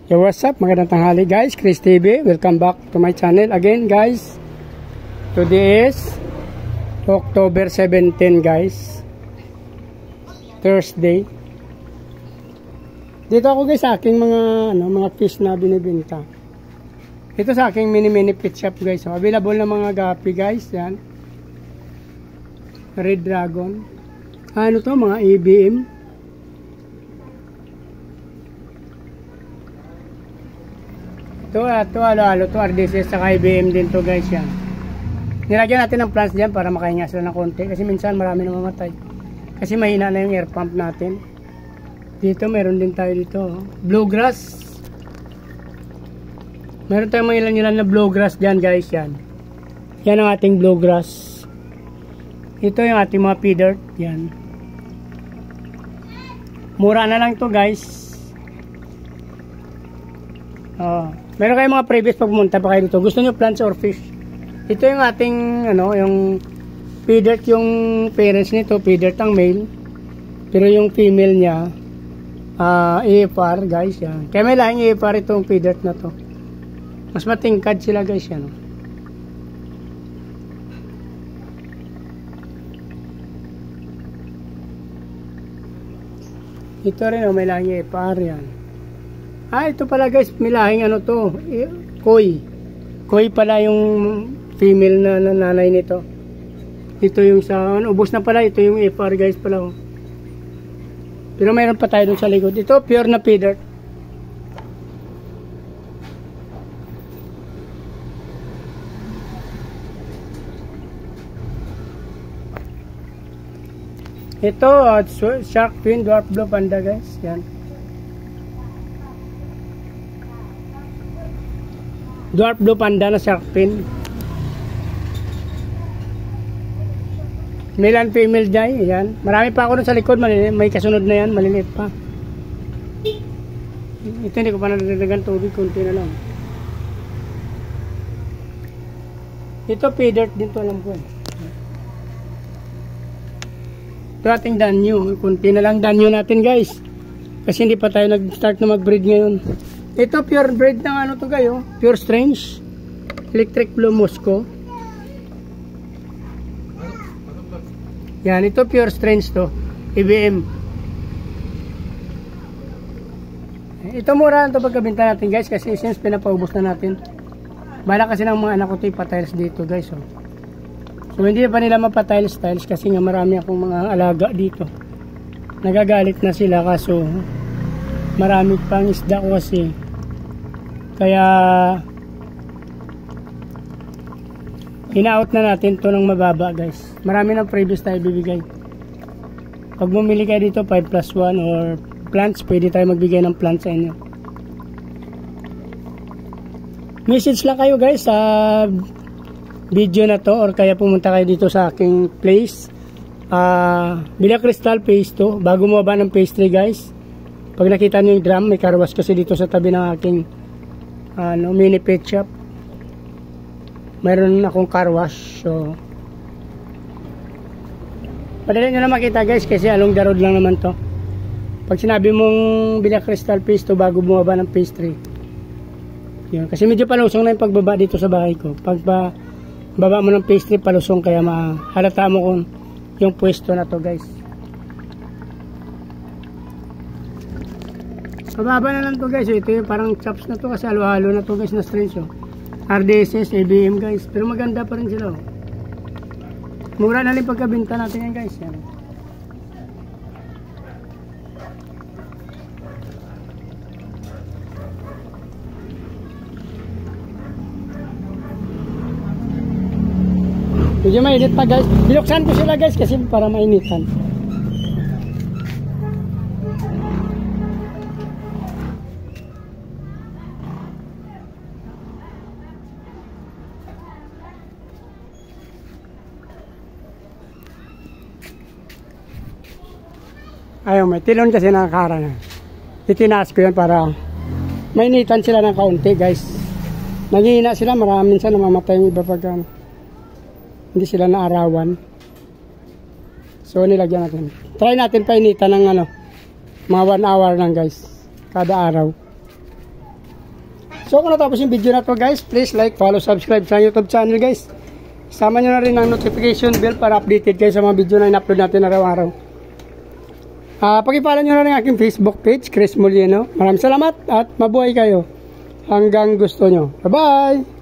Yo, what's up? Magandang tanghali guys, Chris TV. Welcome back to my channel again guys. Today is October 17 guys, Thursday. Dito ako guys sa aking mga fish na binibenta. Ito sa aking mini pet shop guys. So, available na mga gapi guys. Yan. Red Dragon. Ano to? Mga ABM. Ito halo-halo to, RDCS sa IBM din to guys yan. Nilagyan natin ng plants dyan para makahinga sila ng konti kasi minsan marami namamatay. Kasi mahina na yung air pump natin. Dito meron din tayo dito. Bluegrass. Meron tayong mga ilan na bluegrass dyan guys yan. Yan ang ating bluegrass. Ito yung ating mga feeder. Yan. Mura na lang to guys. Meron kayong mga previous pag pumunta pa kayo dito. Gusto nyo plants or fish? Ito yung ating yung feeder, yung parents nito, feeder ang male. Pero yung female niya AFR guys yan. Kaya may lahing AFR itong feeder na to. Mas matingkad sila guys yan. Ito rin may lahing AFR yan. Ito pala guys, may lahing to, koi. Koi pala yung female na nanay nito. Ito yung sa, ubos na pala, ito yung FR guys pala. Pero mayroon pa tayo dun sa likod. Ito, pure na feeder. Ito, shark fin, dwarf blue panda guys. Yan. Dwarf blue panda na shark fin. Male and female dyan. Yan. Marami pa ako dun sa likod. May kasunod na yan. Maliliit pa. Ito hindi ko pa nadagdagan tubig. Kunti na lang. Ito feeder din to, alam ko. Ito ating danyo. Kunti na lang danyo natin guys. Kasi hindi pa tayo nag-start na mag-breed ngayon. Ito pure breed ng to kayo. Pure strange. Electric blue Moscow. Yan, ito pure strange to. IBM. Ito mura ito pagkabinta natin guys kasi since pinapaubos na natin. Bala kasi ng mga anak ko ito ipatiles dito guys. So hindi pa nila mapatiles kasi nga marami akong mga alaga dito. Nagagalit na sila kaso marami pang isda ko kasi. Kaya ina-out na natin to ng mababa guys. Marami ng previous tayo bibigay. Pag bumili kayo dito 5+1 or plants, pwede tayo magbigay ng plants sa inyo. Message lang kayo guys sa video na to or kaya pumunta kayo dito sa aking place. Villa Cristal phase 2. Bago mo ba ng phase 3 guys. Pag nakita nyo yung drum, may carwash kasi dito sa tabi ng aking mini pet shop. Mayroon akong car wash. So padali nyo na makita guys kasi along the road lang naman to. Pag sinabi mong Villa Cristal phase 2 bago bumaba ng phase 3 yun. Kasi medyo palusong na yung pagbaba dito sa bahay ko. Pag baba mo ng phase 3 palusong kaya mahalata mo kung yung pwesto na to guys. Mababa na lang to guys. Ito yung parang chops na to kasi halo-halo na to guys na strange. RDSS, ABM guys. Pero maganda pa rin sila. Mura na rin pagkabinta natin yan guys. Yan. Medyo mainit pa guys. Binuksan ko sila guys kasi para mainitan. Ayaw, may tilon kasi nakakara na. Itinaas ko yan para mainitan sila ng kaunti guys. Nangihina sila, maraming sa namamatay yung iba pag hindi sila naarawan. So nilagyan natin. Try natin painitan ng mga 1 hour lang guys. Kada araw. So kung natapos yung video na to guys, please like, follow, subscribe sa YouTube channel guys. Sama nyo na rin ang notification bell para updated kayo sa mga video na in-upload natin araw-araw. Pakipala nyo na rin ang aking Facebook page, Chris Molino. Maraming salamat at mabuhay kayo hanggang gusto nyo. Bye-bye!